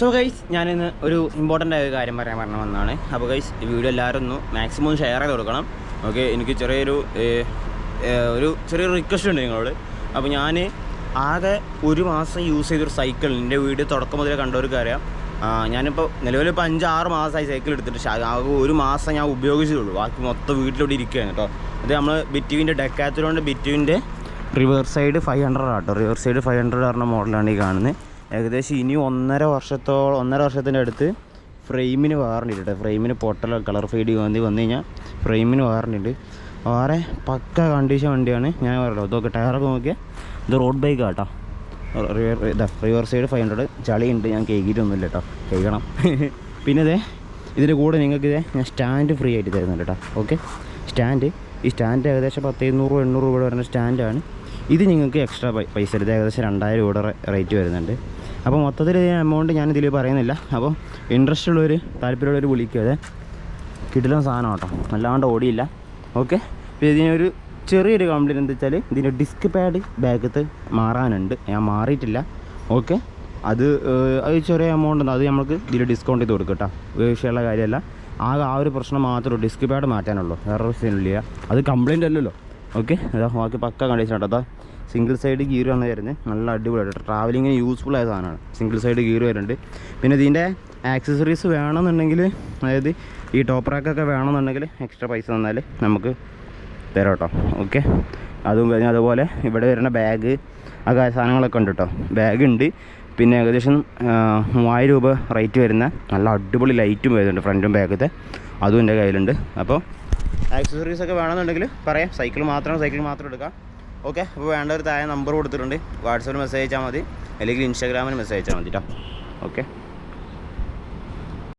So guys ഞാനിന്ന് ഒരു important ആയ കാര്യം പറയാൻ വന്നതാണ്. അപ്പോൾ ഗൈസ് ഈ വീഡിയോ എല്ലാവരും ഒന്ന് മാക്സിമം ഷെയർ ചെയ്ത് കൊടുക്കണം. ഓക്കെ, എനിക്ക് ചെറിയൊരു റിക്വസ്റ്റ് ഉണ്ട് നിങ്ങളോട്. അപ്പോൾ ഞാൻ ആകെ ഒരു മാസം യൂസ് ചെയ്തൊരു സൈക്കിൾ എൻ്റെ വീഡിയോ തുടക്കം മുതലേ കണ്ടവർക്ക് അറിയാം. ഞാനിപ്പോൾ നിലവിലിപ്പോൾ 5-6 മാസമായി സൈക്കിൾ എടുത്തിട്ട് ആകെ ഒരു മാസം ഞാൻ ഉപയോഗിച്ചിട്ടുള്ളൂ. ബാക്കി മൊത്തം വീട്ടിലോട്ട് ഇരിക്കുകയാണ് കേട്ടോ. അത് നമ്മൾ ബിറ്റുവിൻ്റെ ഡെക്കാത്തലോണ്ട് ബിറ്റുവിൻ്റെ റിവേഴ്സ് സൈഡ് 500 ആട്ടോ. റിവേഴ്സ് സൈഡ് 500 പറഞ്ഞ മോഡലാണ് ഈ കാണുന്നത്. ഏകദേശം ഇനി 1.5 വർഷത്തിൻ്റെ അടുത്ത് ഫ്രെയിമിന് വാറണ്ടിട്ട്. ഫ്രെയിമിന് പൊട്ടൽ കളർ ഫെയ്ഡ് വന്ന് കഴിഞ്ഞാൽ ഫ്രെയിമിന് വാറണ്ടിട്ട്. വേറെ പക്ക കണ്ടീഷൻ വണ്ടിയാണ്. ഞാൻ പറയല്ലോ ഇതൊക്കെ ടയറൊക്കെ നോക്കിയാൽ ഇത് റോഡ് ബൈക്ക് കേട്ടോ. River side 500 ചളിയുണ്ട്. ഞാൻ കേൾക്കിയിട്ടൊന്നുമില്ല കേട്ടോ, കേൾക്കണം. പിന്നെ ഇതിൻ്റെ കൂടെ നിങ്ങൾക്ക് ഞാൻ സ്റ്റാൻഡ് ഫ്രീ ആയിട്ട് തരുന്നുണ്ട് കേട്ടോ. ഓക്കെ, ഈ സ്റ്റാൻഡ് ഏകദേശം 800-800 രൂപ വരുന്ന സ്റ്റാൻഡാണ്. ഇത് നിങ്ങൾക്ക് എക്സ്ട്രാ പൈസ എടുത്ത് ഏകദേശം 2000 രൂപയുടെ റേറ്റ് വരുന്നുണ്ട്. അപ്പോൾ മൊത്തത്തിൽ എമൗണ്ട് ഞാനിതിൽ പറയുന്നില്ല. അപ്പോൾ ഇൻട്രസ്റ്റ് ഉള്ളവർ, താല്പര്യമുള്ളവർ വിളിക്കുക. കിടിലൻ സാധനം കേട്ടോ, അല്ലാണ്ട് ഓടിയില്ല. ഓക്കെ, പിന്നെ ഇതിനൊരു ചെറിയൊരു കംപ്ലയിൻറ്റ് എന്താ വെച്ചാൽ ഇതിൻ്റെ ഡിസ്ക് പാഡ് ബാക്കത്ത് മാറാനുണ്ട്. ഞാൻ മാറിയിട്ടില്ല. ഓക്കെ, അത് ചെറിയ എമൗണ്ട് ഉണ്ട്. അത് നമുക്ക് ഇതിൽ ഡിസ്കൗണ്ട് ചെയ്ത് കൊടുക്കും കേട്ടോ. വിഷയമുള്ള കാര്യമല്ല. ആകെ ആ ഒരു പ്രശ്നം മാത്രമേ ഡിസ്ക് പാഡ് മാറ്റാനുള്ളൂ, വേറൊരു സീനില്ല. അത് കംപ്ലയിൻ്റ് അല്ലല്ലോ. ഓക്കെ, അതാ ബാക്കി പക്ക കണ്ടീഷൻ കേട്ടോ. അതാ സിംഗിൾ സൈഡ് ഗിയർ ആണ് വരുന്നത്. നല്ല അടിപൊളിയായിട്ട് ട്രാവലിങ്ങിന് യൂസ്ഫുൾ ആയ സാധനമാണ്. സിംഗിൾ സൈഡ് ഗിയർ വരുന്നുണ്ട്. പിന്നെ ഇതിൻ്റെ ആക്സസറീസ് വേണമെന്നുണ്ടെങ്കിൽ, അതായത് ഈ ടോപ്പ് റാക്കൊക്കെ വേണമെന്നുണ്ടെങ്കിൽ എക്സ്ട്രാ പൈസ തന്നാൽ നമുക്ക് തരാം കേട്ടോ. ഓക്കെ, അതും കഴിഞ്ഞ് അതുപോലെ ഇവിടെ വരുന്ന ബാഗ് ആ സാധനങ്ങളൊക്കെ ഉണ്ട് കേട്ടോ. ബാഗ് ഉണ്ട്. പിന്നെ ഏകദേശം 3000 രൂപ റേറ്റ് വരുന്ന നല്ല അടിപൊളി ലൈറ്റും വരുന്നുണ്ട് ഫ്രണ്ടും ബാക്കത്തെ. അതും എൻ്റെ കയ്യിലുണ്ട്. അപ്പോൾ ആക്സസറീസൊക്കെ വേണമെന്നുണ്ടെങ്കിൽ പറയാം. സൈക്കിൾ മാത്രം എടുക്കാം. ഓക്കെ, അപ്പോൾ വേണ്ടവർ താഴെ നമ്പർ കൊടുത്തിട്ടുണ്ട്. വാട്സാപ്പിൽ മെസ്സേജ് അയച്ചാൽ മതി, അല്ലെങ്കിൽ ഇൻസ്റ്റാഗ്രാമിൽ മെസ്സേജ് അയച്ചാൽ മതി കേട്ടോ. ഓക്കെ.